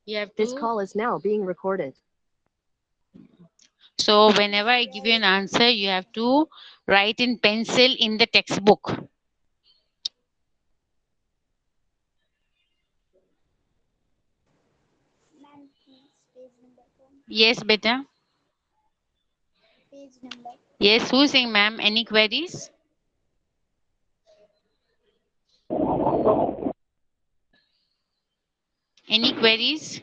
You have This to. call is now being recorded. So whenever I give you an answer, you have to write in pencil in the textbook. Yes, beta. Yes, who's saying, ma'am? Any queries? Any queries?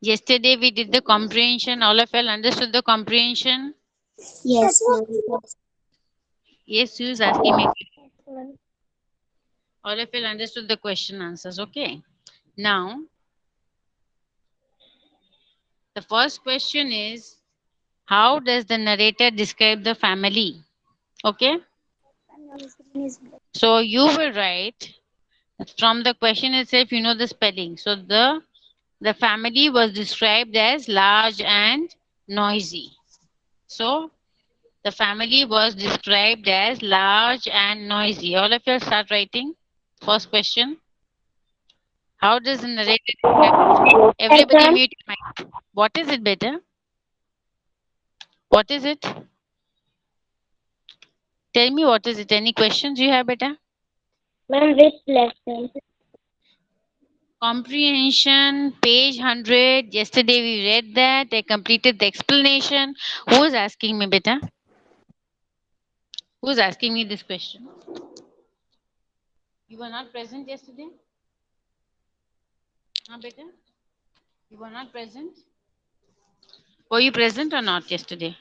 Yesterday we did the comprehension. All of you understood the comprehension? Yes, ma'am. Yes, who's asking me? All of you understood the question answers. Okay. Now, the first question is, how does the narrator describe the family? Okay. So you will write from the question itself, you know the spelling. So the family was described as large and noisy. So the family was described as large and noisy. All of you start writing. First question. How does the narrator describe? Everybody mute your mic. What is it, better? What is it? Tell me what is it. Any questions you have, beta? Ma'am, which lesson? Comprehension, page 100. Yesterday we read that. I completed the explanation. Who is asking me, beta? Who is asking me this question? You were not present yesterday? Huh, beta? You were not present? Were you present or not yesterday?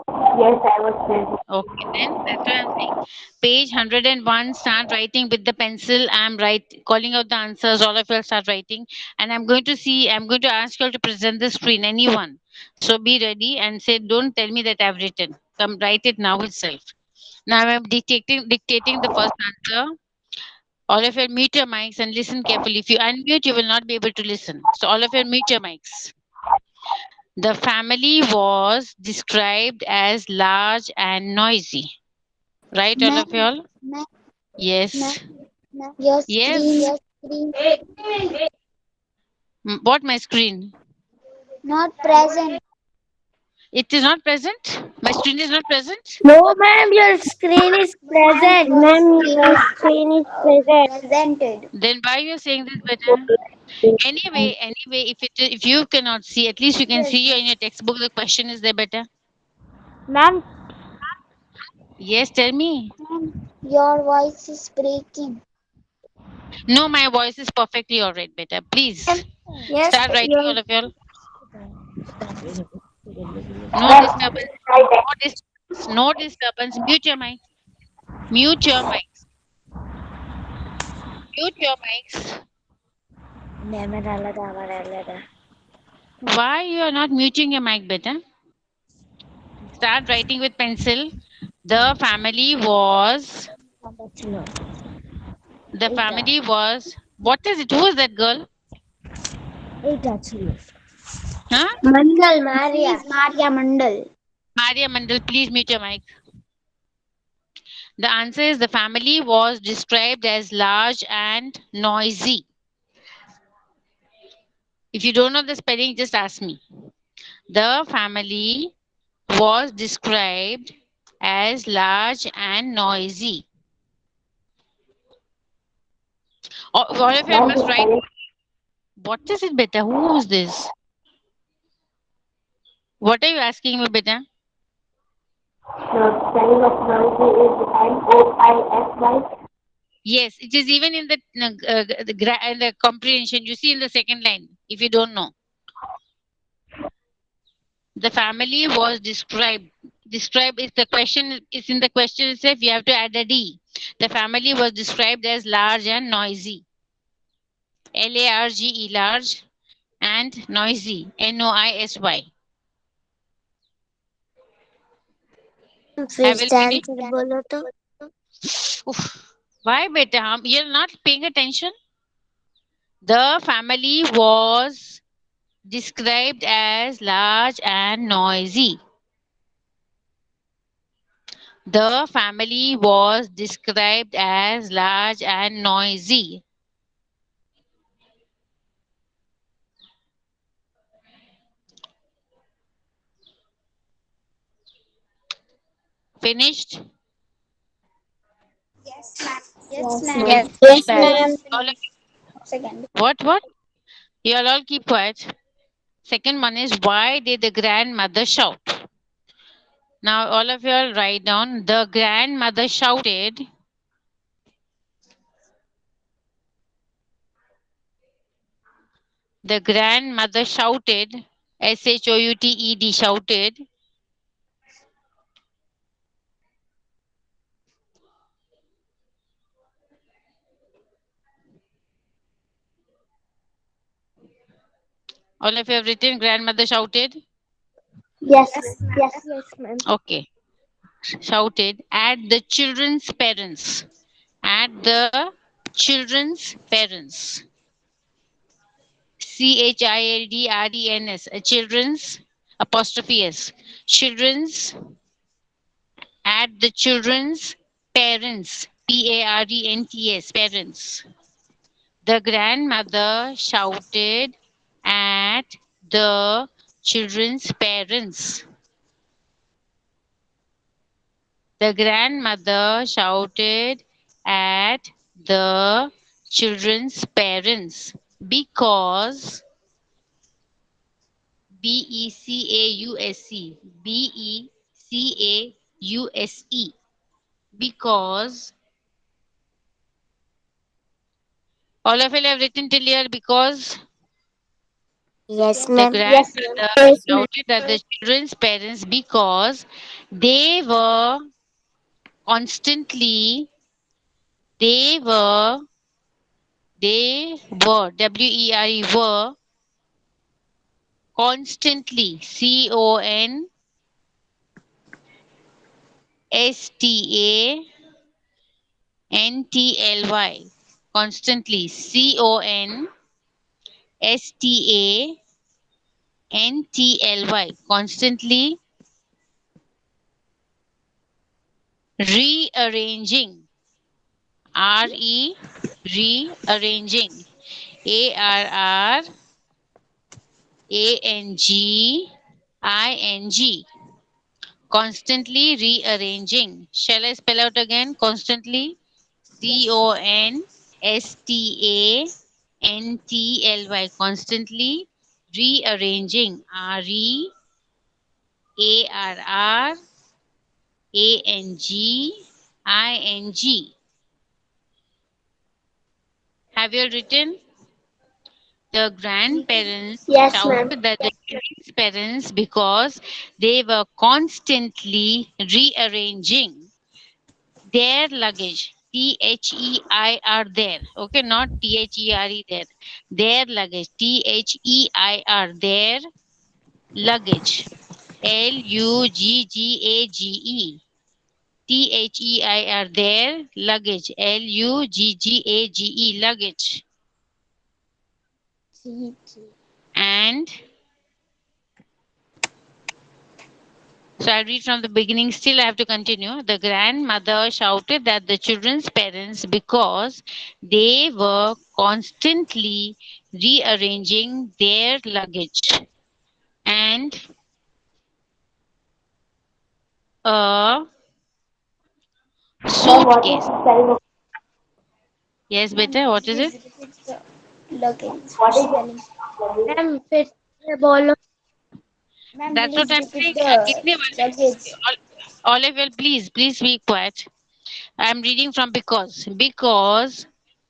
Yes, I was present. Okay, then that's what I'm saying. Page 101, start writing with the pencil. I'm calling out the answers. All of you will start writing. And I'm going to ask you all to present the screen, anyone. So be ready and say, don't tell me that I've written. Come write it now itself. Now I'm dictating the first answer. All of you mute your mics and listen carefully. If you unmute, you will not be able to listen. So all of you mute your mics. The family was described as large and noisy. Right, all of Ma'am, y'all? ma'am, ma'am, Yes. your screen, Yes. your screen, What my screen? not present. It is not present. My screen is not present. No, ma'am, your screen is present. Ma'am, your screen is present. Presented. Then why you are saying this better? Anyway, if you cannot see, at least you can see in your textbook. The question is there better. Ma'am, Yes, tell me. ma'am, your voice is breaking. No, my voice is perfectly alright, better. Please Yes, start writing, your all of y'all. No disturbance. No disturbance. No disturbance. Mute your mics. Mute your mics. Mute your mics. Why you are not muting your mic, better? Start writing with pencil. The family was. The family was. What is it? Who is that girl? Huh? Mandal Maria. Maria Mandal. Maria Mandal, please mute your mic. The answer is the family was described as large and noisy. If you don't know the spelling, just ask me. The family was described as large and noisy. All of you must write. What is it, beta? Who is this? What are you asking me, beta? The spelling of noisy is Noisy. Yes, it is even in the comprehension. You see in the second line, if you don't know. The family was described. Described is the question is in the question itself. You have to add a D. The family was described as large and noisy. Large, large, and noisy. Noisy. फिर I will से finish. Answer बोलो तो Oof. Why, beta? You're not paying attention. The family was described as large and noisy. The family was described as large and noisy. Finished? Yes, ma'am. Yes, Yes, Bad. ma'am. ma'am. All of- Second. What? You'll all keep quiet. Second one is, why did the grandmother shout? Now, all of you all write down. The grandmother shouted. The grandmother shouted. Shouted. Shouted. All of you have written grandmother shouted. Yes, Yes, ma'am. ma'am. Yes, ma'am. Okay. Shouted at the children's parents. At the children's parents. Childrens. Children's apostrophe S. Children's at the children's parents. Parents. Parents. The grandmother shouted at the children's parents. The grandmother shouted at the children's parents because BECAUSE BECAUSE because all of you have written till here because Yes, the ma'am. grandmother Yes, ma'am. shouted at the children's parents because they were constantly they were were constantly CONSTANTLY constantly CONSTANTLY constantly rearranging RE rearranging ARRANGING constantly rearranging. Shall I spell out again? Constantly CONSTANTLY constantly rearranging REARRANGING. Have you written? The grandparents Yes, ma'am. shouted at the children's parents because they were constantly rearranging their luggage. THEIR there. Okay, not THERE there. Their luggage. THEIR their luggage. LUGGAGE. THEIR their luggage. LUGGAGE luggage. And so I'll read from the beginning. Still, I have to continue. The grandmother shouted at the children's parents because they were constantly rearranging their luggage. And a Ma'am, what is suitcase. spelling? Yes, Ma'am, better. What is please it? repeat the luggage What is spelling. ma'am, फिर से बोलो. Ma'am, That's what please I'm repeat saying. the luggage. All of you, please be quiet. I'm reading from because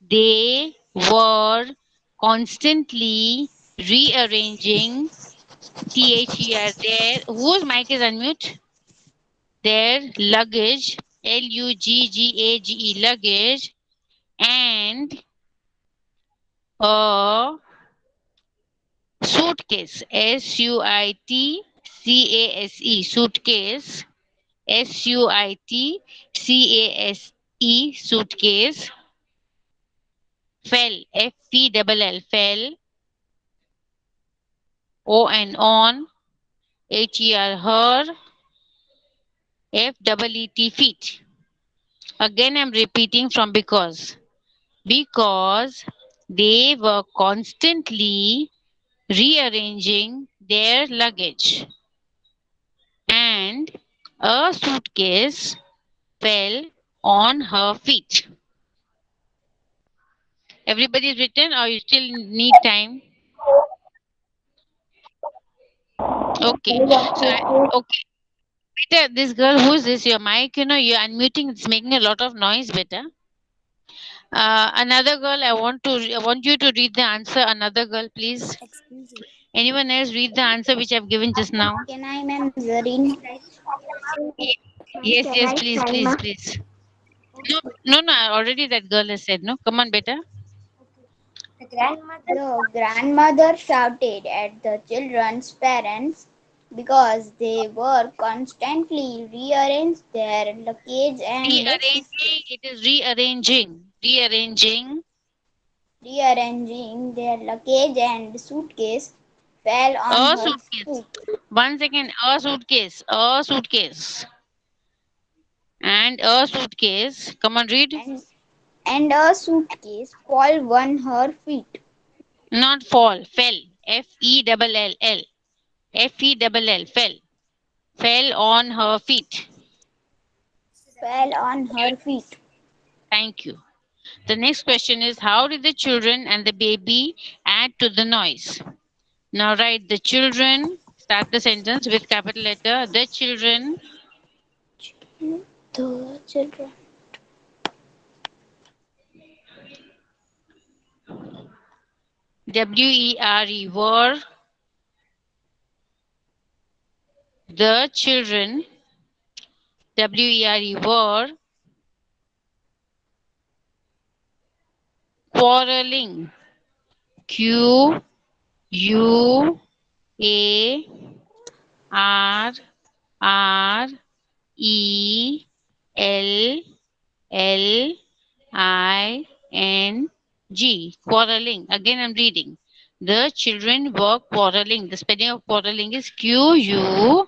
they were constantly rearranging THER their whose mic is unmute their luggage LUGGAGE luggage and a suitcase suitcase suitcase suitcase Fell. F-E-L-L. Fell. O-N on. H-E-R her. F-E-E-T feet. Again I'm repeating from because. Because they were constantly rearranging their luggage and a suitcase fell on her feet. Everybody's written or you still need time? Okay. Okay. Beta, this girl, who's this? Your mic, you're unmuting. It's making a lot of noise, beta. Another girl, I want you to read the answer. Another girl, please. Excuse me. Anyone else read the answer which I've given just now? Can I, ma'am, Zareen? Yes, Can yes, I, please, please, Saima? please. No, no, no. Already that girl has said no. Come on, beta. The grandmother shouted at the children's parents because they were constantly rearranging their luggage and Rearranging. It is rearranging. Rearranging. rearranging their luggage and suitcase fell on A her suitcase. foot. 1 second. A suitcase. A suitcase. And a suitcase. Come on, read. and and a suitcase fall on her feet. Not fall. Fell. F-E-L-L. F-E-L-L. Fell. Fell on her feet. Fell on her feet. Thank you. The next question is how did the children and the baby add to the noise? Now write the children. Start the sentence with capital letter. The children The children. W-E-R-E were the children W-E-R-E were quarreling. Q U A R R E L L I N G. Quarreling. Again, I'm reading. The children were quarreling. The spelling of quarreling is Q U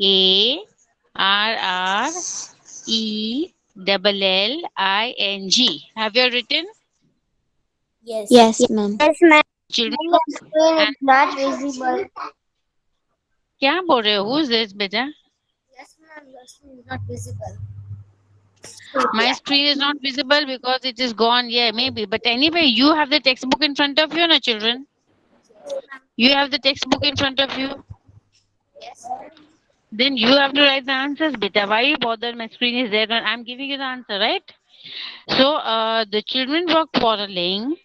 A R R E L L I N G. Have you written? Yes, ma'am. Yes, ma'am. Children Your screen and is not visible. क्या बोल रहे हो? Who's this, beta? Yes, ma'am. Your screen is not visible. My screen is not visible because it is gone. Yeah, maybe. But anyway, you have the textbook in front of you, no, children? You have the textbook in front of you. Then you have to write the answers, beta. Why you bother? My screen is there. I'm giving you the answer, right? So, the children were quarreling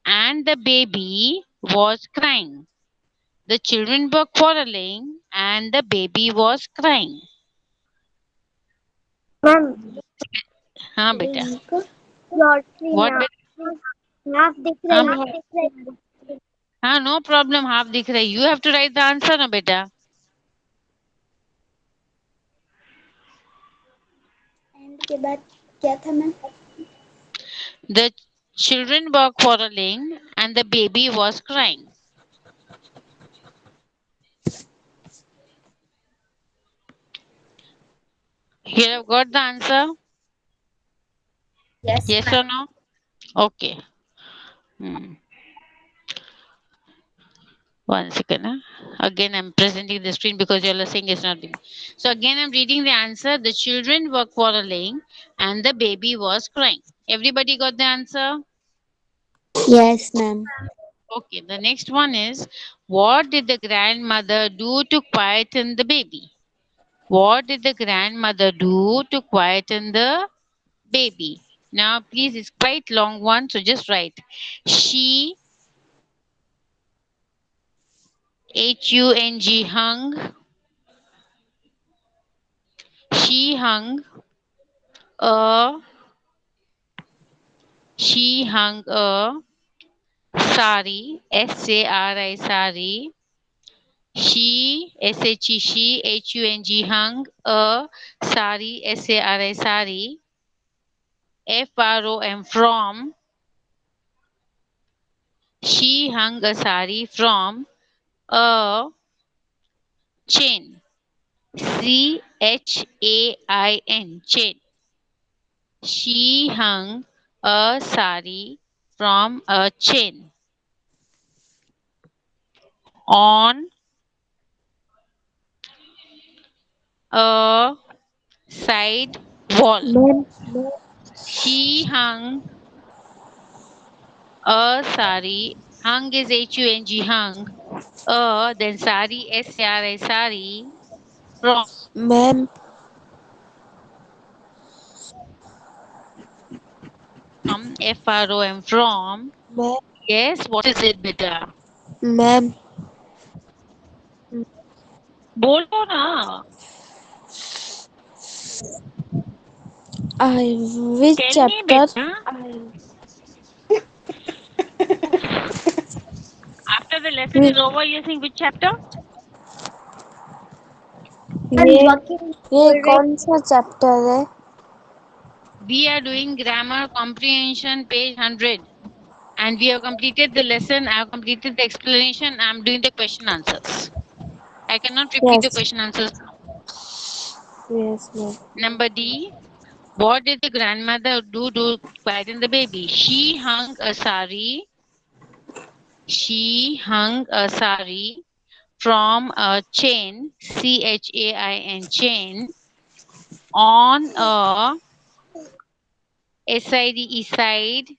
and the baby was crying. The children were quarreling and the baby was crying. Ma'am, हाँ बेटा. your screen What बेटा? half दिख हाँ रही है. हाँ, no problem. Half दिख रहा है. You have to write the answer ना बेटा. एंड के बाद क्या था ma'am? The children were quarreling and the baby was crying. You have got the answer? Yes or no? Okay. Hmm. 1 second. Again, I'm presenting the screen because you're saying it's not. So again, I'm reading the answer. The children were quarreling and the baby was crying. Everybody got the answer? Yes, ma'am. Okay. The next one is, what did the grandmother do to quieten the baby? What did the grandmother do to quieten the baby? Now, please, it's quite long one, so just write. She, H-U-N-G, hung. She hung a, she hung a sari, S-A-R-I, sari. She, S-H-E, she, H-U-N-G, hung a sari, S-A-R-I, sari. F-R-O-M, from. hung a sari from a chain. CHAIN, chain. She hung a sari from a chain on a side wall. Ma'am. She hung a sari. Hung is HUNG, hung. Then sari, SARI, sari. From Ma'am. FROM, from. Ma'am. Yes, what is it, beta? Ma'am. बोलो ना. Which Tell me, chapter? beta. After the lesson is over, you think which chapter? ये ये कौन सा chapter है? We are doing grammar comprehension, page 100. And we have completed the lesson. I have completed the explanation. I am doing the question answers. I cannot repeat the Yes. question answers. Yes, ma'am. Number D. What did the grandmother do to quieten the baby? She hung a sari. She hung a sari from a chain, CHAIN, chain, on a SIDE side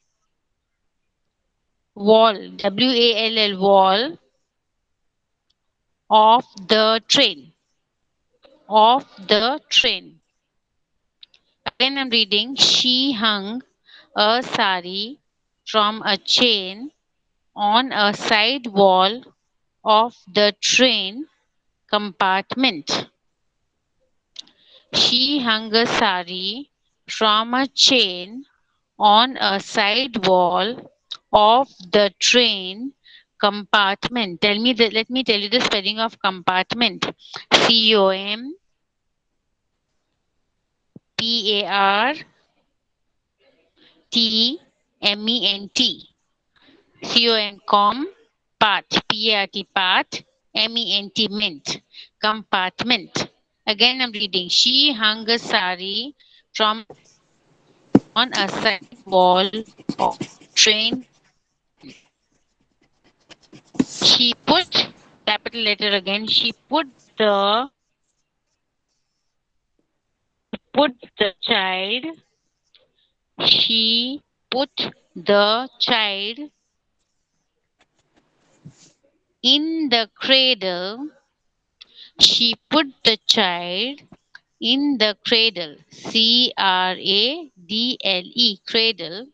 wall, WALL wall of the train. Of the train. Again, I'm reading. She hung a sari from a chain on a side wall of the train compartment. She hung a sari from a chain on a side wall of the train compartment. Let me tell you the spelling of compartment. COMPARTMENT. Part, PART, part, MENT, mint, compartment. Again, I'm reading. She hung a sari from on a side wall of train. She put, capital letter again, she the put the child, she put the child in the cradle. She put the child in the cradle. CRADLE, cradle.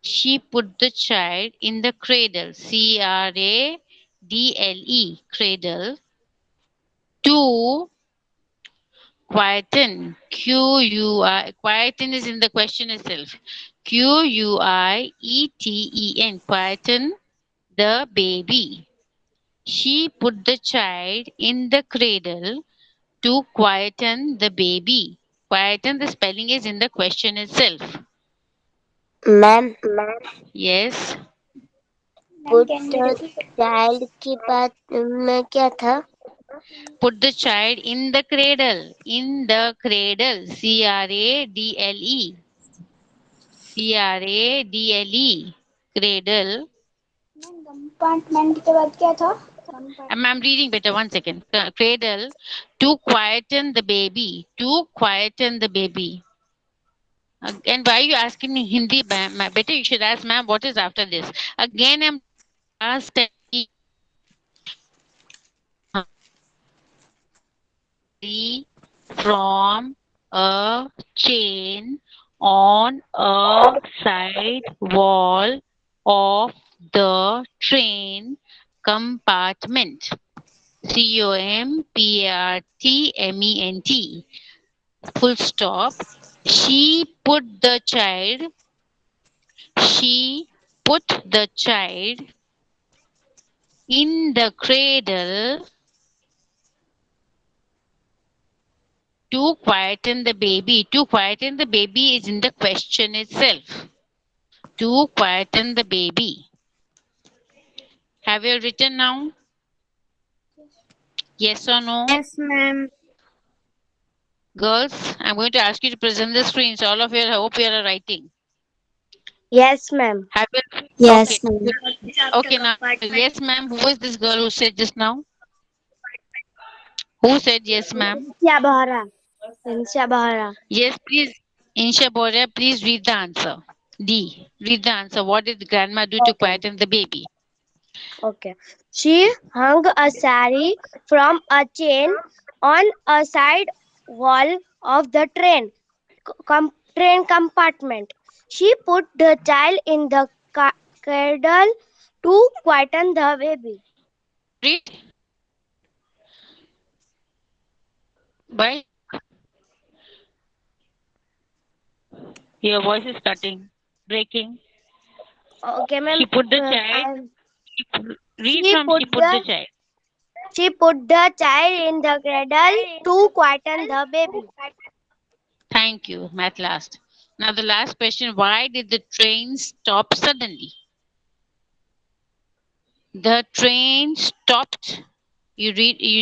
She put the child in the cradle. CRADLE, cradle. To quieten. QUI. Quieten is in the question itself. QUIETEN. Quieten the baby. She put the child in the cradle to quieten the baby. Quieten, the spelling is in the question itself. Ma'am, Yes. Put child की बात में क्या था? Put the child in the cradle. In the cradle. CRADLE. CRADLE. Cradle. Compartment के बाद क्या था? I'm reading better. 1 second. Cradle. To quieten the baby. To quieten the baby. And why are you asking me Hindi? Better you should ask, ma'am, what is after this? Again, I'm asked from a chain on a side wall of the train compartment. COMPARTMENT. Full stop. She put the child. She put the child in the cradle to quieten the baby. To quieten the baby is in the question itself. to quieten the baby. Have you written now? Yes or no? Yes, ma'am. Girls, I'm going to ask you to present the screens. All of you, I hope you are writing. Yes, ma'am. Have you? Okay. Yes, ma'am. Okay, now, yes, ma'am. Who is this girl who said just now? Who said yes, ma'am? Insha Bahara. Insha Bahara. Yes, please. Insha Boria, please read the answer. D. Read the answer. What did grandma do to Okay. quieten the baby? Okay. She hung a sari from a chain on a side wall of the train compartment. She put the child in the cradle to quieten the baby. Read. Bye. Your voice is cutting, breaking. Okay, ma'am. She put the child. Read She from put she put the the child. she put the child in the cradle to quieten the baby. Thank you. Math last. Now the last question. Why did the train stop suddenly? The train stopped. You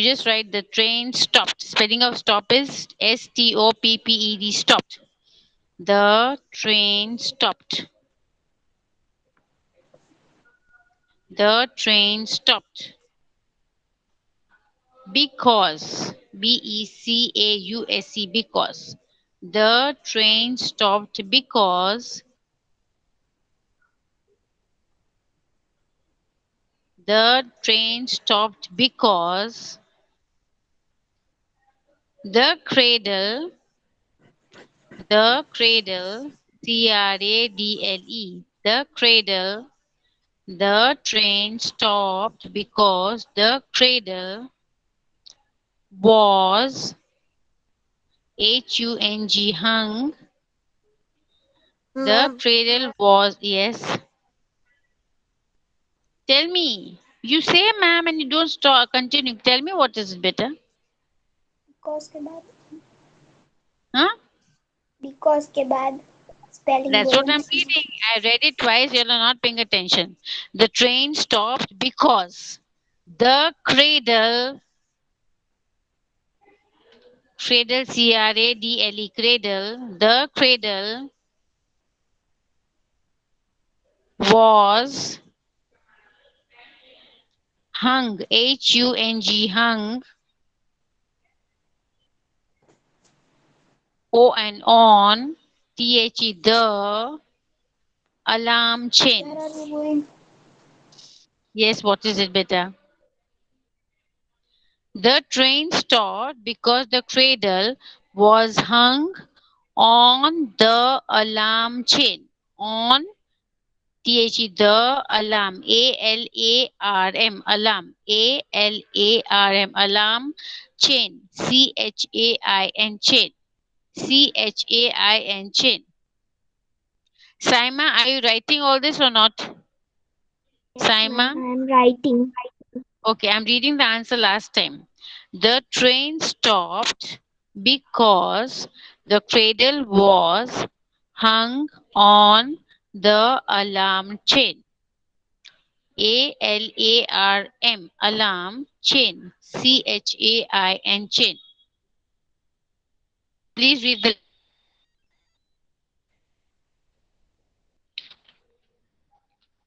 just write the train stopped. Spelling of stop is STOPPED, stopped. The train stopped. The train stopped. Because BECAUSE, because the train stopped because the train stopped because the cradle the cradle CRADLE, the cradle, the train stopped because the cradle was hung. The Ma'am, cradle was, yes. Tell me. You say ma'am and you don't stop continue. Tell me what is better. Because के बाद Huh? because के बाद spelling That's what बोलो I'm ना. reading. I read it twice, you're not paying attention. The train stopped because the cradle cradle, the cradle was hung, hung, O and on, the alarm chain. Where are you going? Yes, what is it, beta? The train stopped because the cradle was hung on the alarm chain. On the alarm, ALARM, alarm, ALARM, alarm chain, chain, chain. Saima, are you writing all this or not? yes, ma'am. Saima? I am writing. Okay, I'm reading the answer last time. The train stopped because the cradle was hung on the alarm chain. ALARM, alarm chain, chain. Please read the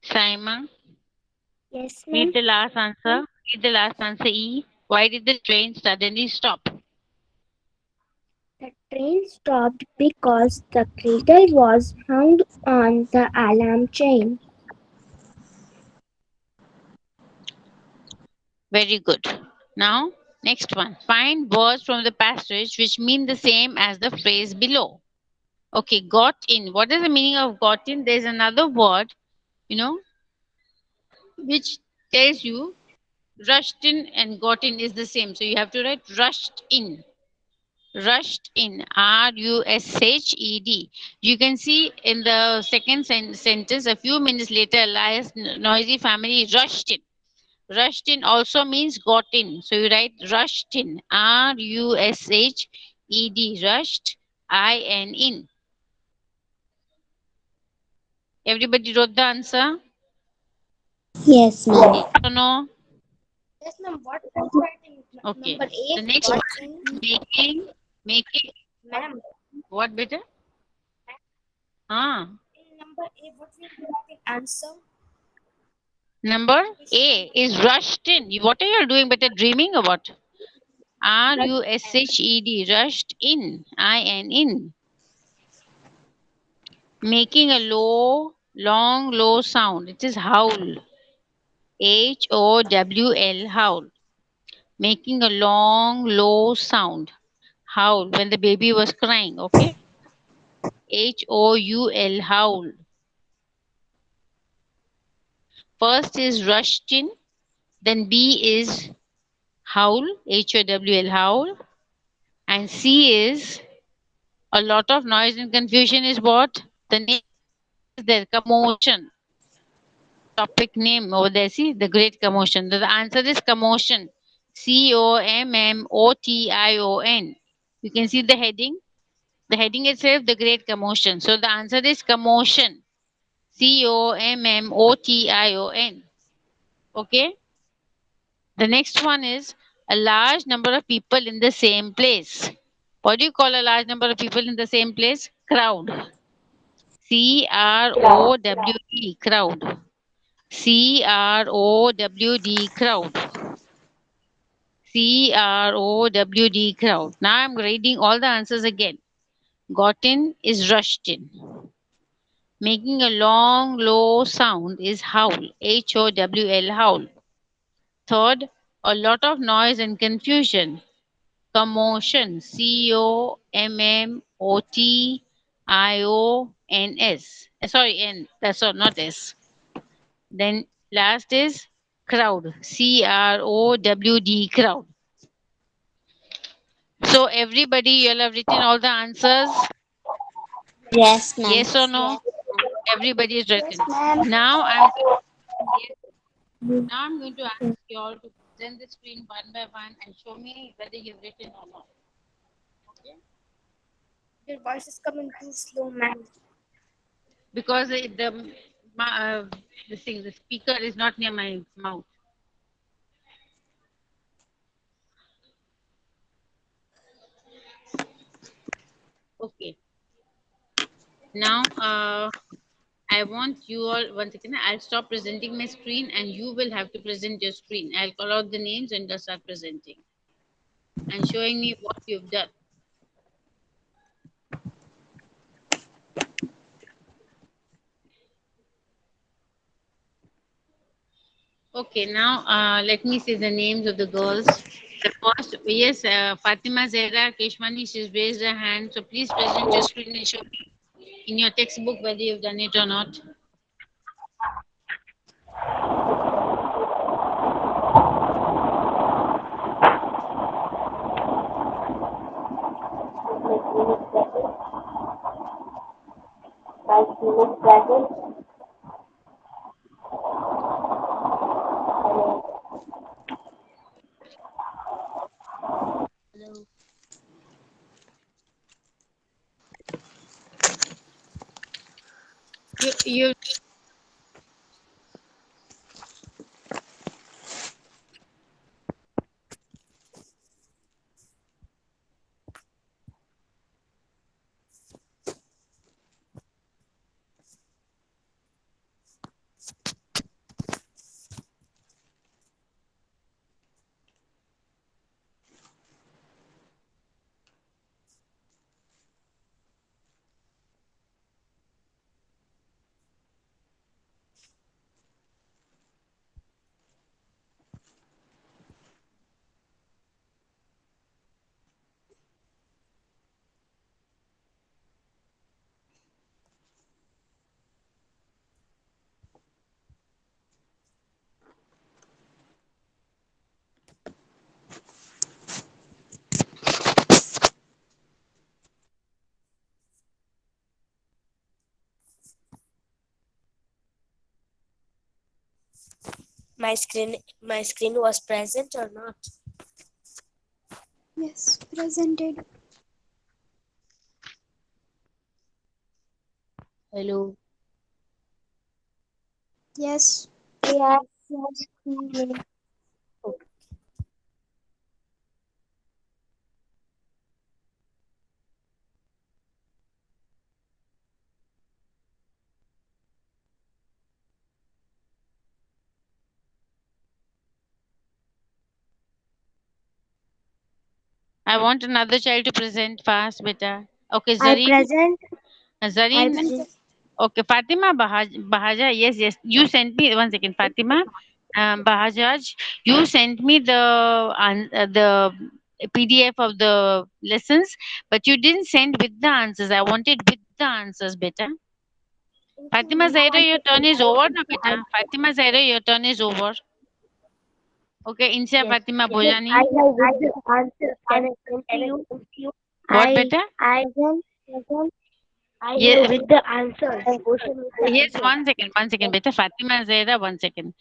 Saima. Yes, Read ma'am. the last answer. Read the last answer E. Why did the train suddenly stop? The train stopped because the cradle was hung on the alarm chain. Very good. Now, next one. Find words from the passage which mean the same as the phrase below. Okay, got in. What is the meaning of got in? There's another word, you know, which tells you rushed in and got in is the same. So you have to write rushed in. Rushed in, RUSHED. You can see in the second sentence, a few minutes later, Elias' noisy family rushed in. Rushed in also means got in. So you write rushed in, RUSHED, rushed, IN, in. Everybody wrote the answer? Yes, ma'am. Yes or no? Yes, ma'am. What are you writing? Okay. Number The 8. next one, What's in? making. Ma'am, What better? Ah. in number 8, what will be writing answer? Number Question A number is rushed in. What are you doing? Better dreaming or what? RUSHED, rushed in. IN, in. Making a long, low sound. It is howl. HOWL, howl. Making a long, low sound. Howl when the baby was crying. Okay. HOUL, howl. First is rushed in. Then B is howl. HOWL, howl. And C is a lot of noise and confusion is what? The name is there, commotion. Topic name over there, see, the great commotion. The answer is commotion. COMMOTION. You can see the heading. The heading itself, the great commotion. So the answer is commotion. COMMOTION. Okay. The next one is a large number of people in the same place. What do you call a large number of people in the same place? Crowd. CROWD, crowd. CROWD, crowd. CROWD, crowd. Now I'm reading all the answers again. Gotten is rushed in. Making a long, low sound is howl. HOWL, howl. Third, a lot of noise and confusion. Commotion. COMMOTIONS. Sorry, N. That's all, not S. Then last is crowd. CROWD, crowd. So everybody, you'll have written all the answers. Yes, ma'am. Yes or no? Everybody is Yes, written. ma'am. Now I'm now I'm going to ask you all to present the screen one by one and show me whether you've written or not. Okay? your voice is coming too slow, ma'am. Because the speaker is not near my mouth. Okay. Now I want you all once again. I'll stop presenting my screen and you will have to present your screen. I'll call out the names and just start presenting and showing me what you've done. Okay, now let me see the names of the girls. The first, yes, Fatima Zehra Keshwani, she's raised her hand. So please present your screen and show me in your textbook whether you've done it or not. You My screen was present or not? Yes, presented. hello. Yes. Yes. Yes. I want another child to present fast, beta. Okay, I Zareen. present. I Zareen. present. Okay, Fatima Bahaja. Yes, yes. You sent me one second, Fatima. Bahajaj, you sent me the PDF of the lessons, but you didn't send with the answers. I wanted with the answers, beta. Fatima Now Zaira, your turn is over now, beta. Fatima Zaira, your turn is over. Okay, Insa yes. Fatima Yes. I Bojani. have with the answer. Can I send to you? What, I beta? present. I have Yes, with the answers. Question with the yes, answers. one second, beta. Fatima Zaira, one second.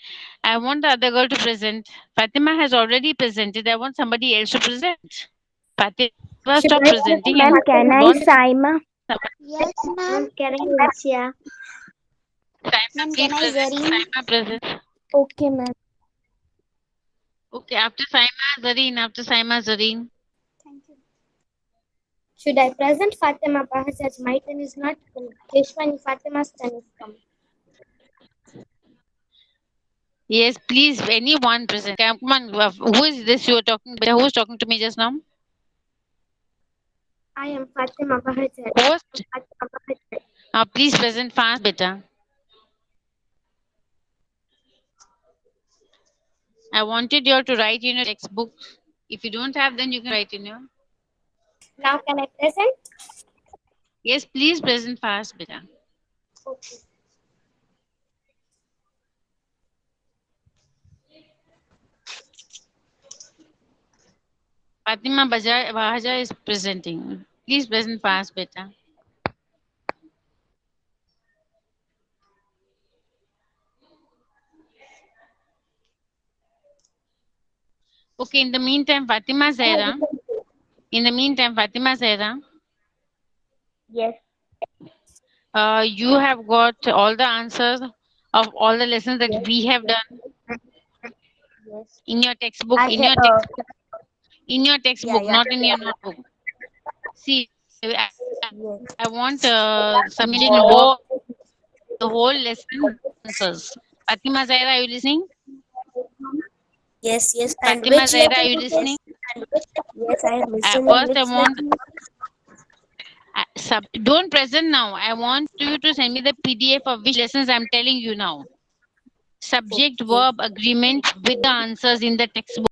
I want the other girl to present. Fatima has already presented. I want somebody else to present. Fatima, stop Should I presenting present, and ma'am? Can I, want Saima? Yes, Ma'am, ma'am. can I, Alicia? Saima, Ma'am, please can I present. Zareen? Saima, present. Okay, ma'am. Okay, after Saima, Zareen. After Saima, Zareen. Thank you. Should I present Fatima Bahajaj? My turn is not come. Keshwani Fatima's turn is come. Yes, please, anyone present. Come on, who is this you are talking? Beta, who is talking to me just now? I am Fatima Bahajaj. Host. Please present fast, beta. I wanted you all to write in your textbook. If you don't have, then you can write in your. Now can I present? Yes, please present fast, beta. Okay. Fatima Bahaja is presenting. Please present fast, beta. Okay, in the meantime, Fatima Zaira. In the meantime, Fatima Zaira, Yes. you have got all the answers of all the lessons that Yes. we have done Yes. in your textbook. I In have. your textbook. In your Yeah. textbook, Yeah. not in your notebook. See, Yes. I want submission the whole lesson answers. Fatima Zaira, are you listening? Yes. Yes. And Fatima which Zaira, are lesson? you listening? Yes. Yes. I am listening. First, I Which want lesson? don't present now. I want you to send me the PDF of which lessons I'm telling you now. Subject Okay. verb agreement with the answers in the textbook.